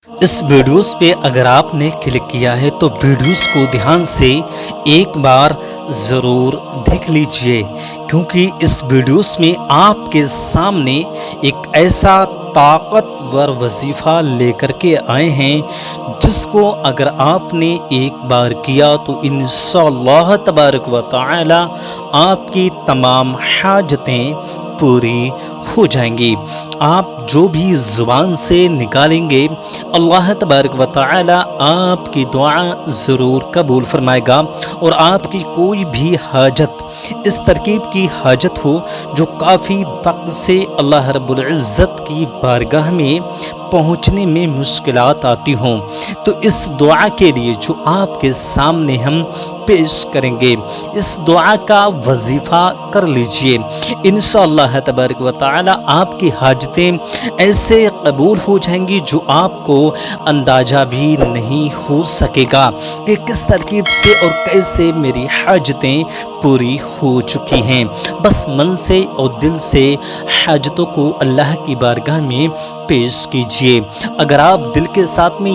इस वीडियोस पे अगर आपने क्लिक किया है तो वीडियोस को ध्यान से एक बार ज़रूर देख लीजिए, क्योंकि इस वीडियोस में आपके सामने एक ऐसा ताकतवर वजीफ़ा लेकर के आए हैं जिसको अगर आपने एक बार किया तो इंशाअल्लाह तबारक व तआला आपकी तमाम हाजतें पूरी हो जाएंगी। आप जो भी ज़ुबान से निकालेंगे अल्लाह तबारक व तआला आपकी दुआ ज़रूर कबूल फरमाएगा, और आपकी कोई भी हाजत इस तरकीब की हाजत हो जो काफ़ी वक्त से अल्लाह रब्बुल इज़्ज़त की बारगाह में पहुँचने में मुश्किलात आती हों, तो इस दुआ के लिए जो आपके सामने हम पेश करेंगे, इस दुआ का वजीफ़ा कर लीजिए। इंशाअल्लाह तबारक व तआला आपकी हाजतें ऐसे कबूल हो जाएंगी जो आपको अंदाज़ा भी नहीं हो सकेगा कि किस तरकीब से और कैसे मेरी हाजतें पूरी हो चुकी हैं। बस मन से और दिल से हाजतों को अल्लाह की बारगाह में पेश कीजिए। अगर आप दिल के साथ में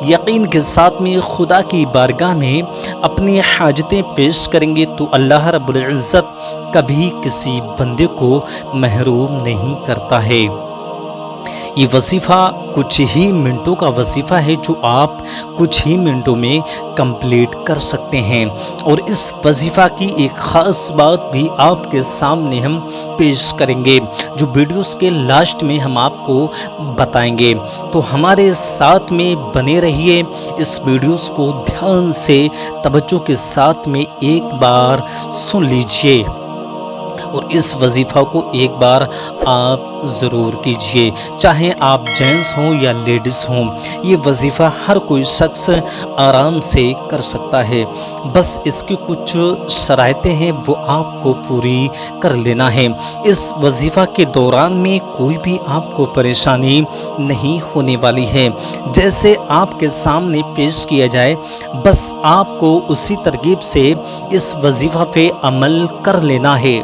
यकीन के साथ में खुदा की बारगाह में अपनी हाजतें पेश करेंगे तो अल्लाह रब्बुल इज़्ज़त कभी किसी बंदे को महरूम नहीं करता है। ये वजीफ़ा कुछ ही मिनटों का वजीफ़ा है जो आप कुछ ही मिनटों में कंप्लीट कर सकते हैं, और इस वजीफ़ा की एक ख़ास बात भी आपके सामने हम पेश करेंगे जो वीडियोस के लास्ट में हम आपको बताएंगे। तो हमारे साथ में बने रहिए, इस वीडियोस को ध्यान से तवज्जो के साथ में एक बार सुन लीजिए और इस वजीफ़ा को एक बार आप ज़रूर कीजिए। चाहे आप जेंट्स हों या लेडीज़ हों, ये वजीफ़ा हर कोई शख्स आराम से कर सकता है। बस इसकी कुछ शराइतें हैं वो आपको पूरी कर लेना है। इस वजीफ़ा के दौरान में कोई भी आपको परेशानी नहीं होने वाली है। जैसे आपके सामने पेश किया जाए बस आपको उसी तरकीब से इस वजीफ़ा पे अमल कर लेना है।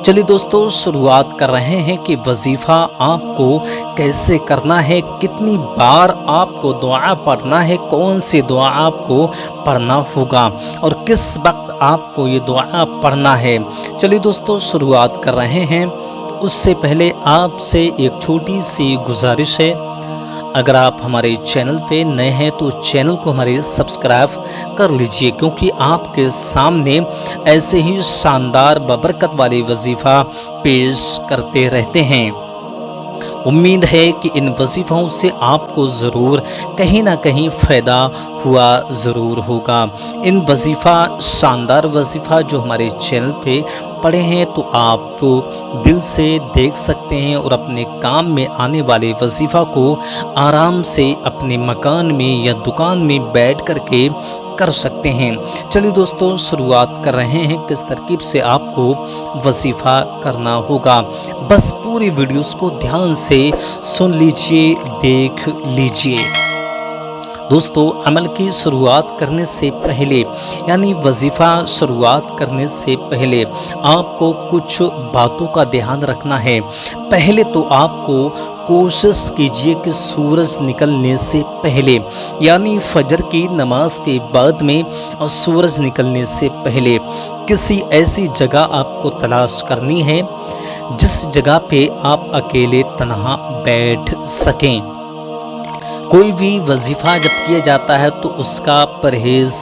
चलिए दोस्तों, शुरुआत कर रहे हैं कि वजीफ़ा आपको कैसे करना है, कितनी बार आपको दुआ पढ़ना है, कौन सी दुआ आपको पढ़ना होगा और किस वक्त आपको ये दुआ पढ़ना है। चलिए दोस्तों, शुरुआत कर रहे हैं। उससे पहले आपसे एक छोटी सी गुजारिश है, अगर आप हमारे चैनल पे नए हैं तो चैनल को हमारे सब्सक्राइब कर लीजिए, क्योंकि आपके सामने ऐसे ही शानदार बबरकत वाले वजीफ़ा पेश करते रहते हैं। उम्मीद है कि इन वजीफ़ों से आपको ज़रूर कहीं ना कहीं फ़ायदा हुआ ज़रूर होगा। इन वजीफ़ा शानदार वजीफ़ा जो हमारे चैनल पे पढ़े हैं तो आप दिल से देख सकते हैं और अपने काम में आने वाले वजीफ़ा को आराम से अपने मकान में या दुकान में बैठ कर के कर सकते हैं। चलिए दोस्तों, शुरुआत कर रहे हैं किस तरकीब से आपको वजीफ़ा करना होगा। बस पूरी वीडियोस को ध्यान से सुन लीजिए, देख लीजिए। दोस्तों, अमल की शुरुआत करने से पहले यानी वजीफ़ा शुरुआत करने से पहले आपको कुछ बातों का ध्यान रखना है। पहले तो आपको कोशिश कीजिए कि सूरज निकलने से पहले यानी फजर की नमाज के बाद में और सूरज निकलने से पहले किसी ऐसी जगह आपको तलाश करनी है जिस जगह पे आप अकेले तन्हा बैठ सकें। कोई भी वजीफ़ा जब किया जाता है तो उसका परहेज़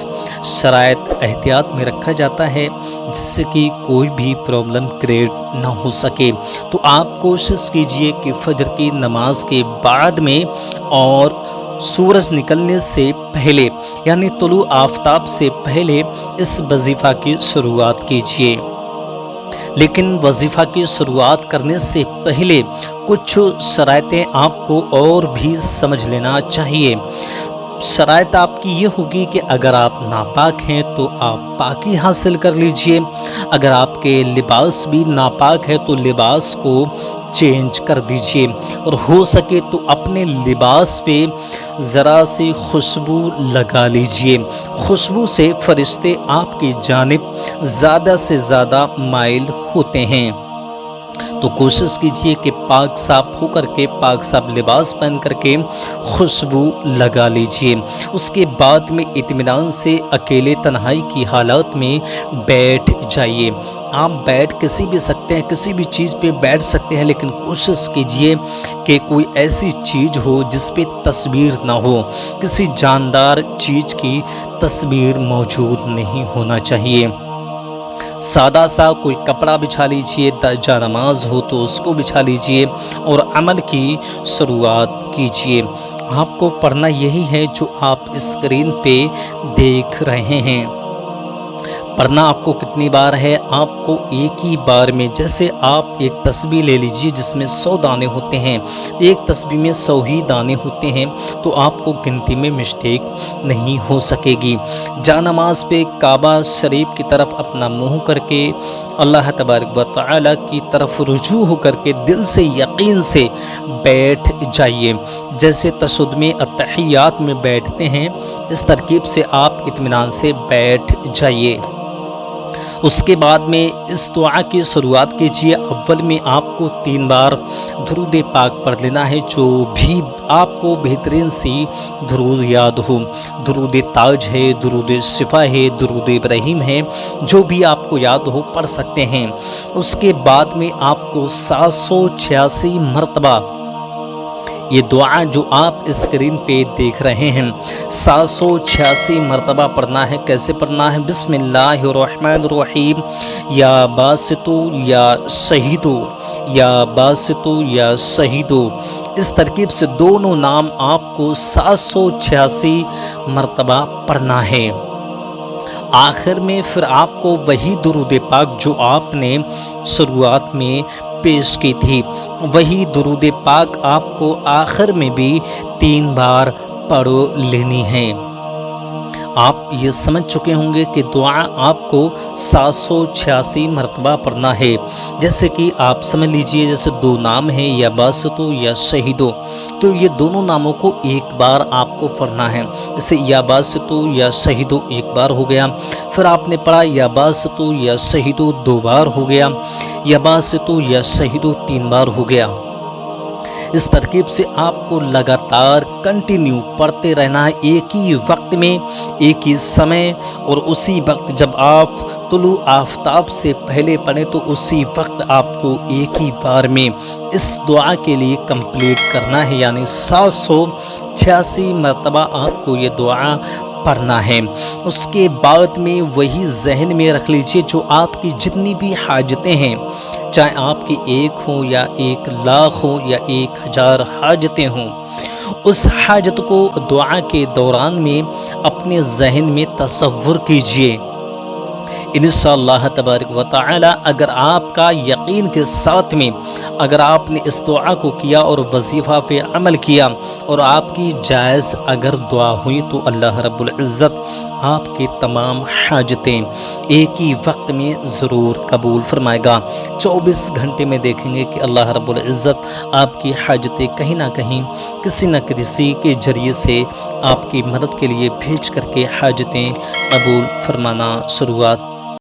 शराइत एहतियात में रखा जाता है जिससे कि कोई भी प्रॉब्लम क्रिएट ना हो सके। तो आप कोशिश कीजिए कि फजर की नमाज के बाद में और सूरज निकलने से पहले यानी तुलू आफताब से पहले इस वजीफ़ा की शुरुआत कीजिए। लेकिन वजीफ़ा की शुरुआत करने से पहले कुछ शराइतें आपको और भी समझ लेना चाहिए। शराइत आपकी ये होगी कि अगर आप नापाक हैं तो आप पाकी हासिल कर लीजिए। अगर आपके लिबास भी नापाक है तो लिबास को चेंज कर दीजिए, और हो सके तो अपने लिबास पे ज़रा सी खुशबू लगा लीजिए। खुशबू से फरिश्ते आपकी जानिब ज़्यादा से ज़्यादा माइल होते हैं। तो कोशिश कीजिए कि पाक साफ हो करके, पाक साफ लिबास पहन करके खुशबू लगा लीजिए। उसके बाद में इत्मीनान से अकेले तन्हाई की हालत में बैठ जाइए। आप बैठ किसी भी सकते हैं, किसी भी चीज़ पे बैठ सकते हैं, लेकिन कोशिश कीजिए कि कोई ऐसी चीज़ हो जिस पे तस्वीर ना हो, किसी जानदार चीज़ की तस्वीर मौजूद नहीं होना चाहिए। सादा सा कोई कपड़ा बिछा लीजिए, जानमाज हो तो उसको बिछा लीजिए और अमल की शुरुआत कीजिए। आपको पढ़ना यही है जो आप स्क्रीन पे देख रहे हैं। पढ़ना आपको कितनी बार है? आपको एक ही बार में। जैसे आप एक तस्बीह ले लीजिए जिसमें 100 दाने होते हैं, एक तस्बीह में 100 ही दाने होते हैं, तो आपको गिनती में मिस्टेक नहीं हो सकेगी। जानमाज पे काबा शरीफ की तरफ अपना मुँह करके अल्लाह तबारक व तआला की तरफ रुजू हो करके दिल से यकीन से बैठ जाइए। जैसे तशहुद में अत्तहियात में बैठते हैं, इस तरकीब से आप इत्मीनान से बैठ जाइए। उसके बाद में इस दुआ की शुरुआत कीजिए। अव्वल में आपको 3 बार दुरूद पाक पढ़ लेना है, जो भी आपको बेहतरीन सी दुरूद याद हो। दुरूद ताज है, दुरूद शिफा है, दुरूद इब्राहिम है, जो भी आपको याद हो पढ़ सकते हैं। उसके बाद में आपको 786 मरतबा ये दुआ जो आप स्क्रीन पे देख रहे हैं 786 मरतबा पढ़ना है। कैसे पढ़ना है? बिस्मिल्लाहिर्रहमानिर्रहीम, या बासितु या शहीदो, या बासितु या शहीदो। इस तरकीब से दोनों नाम आपको 786 मरतबा पढ़ना है। आखिर में फिर आपको वही दुरूद पाक जो आपने शुरुआत में पेश की थी, वही दुरूद पाक आपको आखिर में भी 3 बार पढ़ लेनी है। आप ये समझ चुके होंगे कि दुआ आपको 786 मरतबा पढ़ना है। जैसे कि आप समझ लीजिए, जैसे 2 नाम हैं, या बासितो या शहीदो, तो ये दोनों नामों को एक बार आपको पढ़ना है। जैसे या बासितो या शहीदो 1 बार हो गया, फिर आपने पढ़ा या बासितो या शहीदो 2 बार हो गया, या बासितो या शहीदो 3 बार हो गया। इस तरकीब से आपको लगातार कंटिन्यू पढ़ते रहना है, एक ही वक्त में, एक ही समय, और उसी वक्त जब आप तुलू आफ्ताब से पहले पढ़ें तो उसी वक्त आपको एक ही बार में इस दुआ के लिए कंप्लीट करना है। यानी 786 मरतबा आपको ये दुआ पढ़ना है। उसके बाद में वही जहन में रख लीजिए, जो आपकी जितनी भी हाजतें हैं, चाहे आपकी 1 हो या 1 लाख हो या 1000 हाजतें हों, उस हाजत को दुआ के दौरान में अपने जहन में तसव्वुर कीजिए। इंशाअल्लाह तबारक व तआला अगर आपका यकीन के साथ में अगर आपने इस दुआ को किया और वजीफ़ा पे अमल किया और आपकी जायज़ अगर दुआ हुई, तो अल्लाह रब्बुल इज़्ज़त आपके तमाम हाजतें एक ही वक्त में ज़रूर कबूल फरमाएगा। 24 घंटे में देखेंगे कि अल्लाह रब्बुल इज़्ज़त आपकी हाजतें कहीं ना कहीं किसी न किसी के ज़रिए से आपकी मदद के लिए भेज करके हाजतें कबूल फरमाना शुरुआत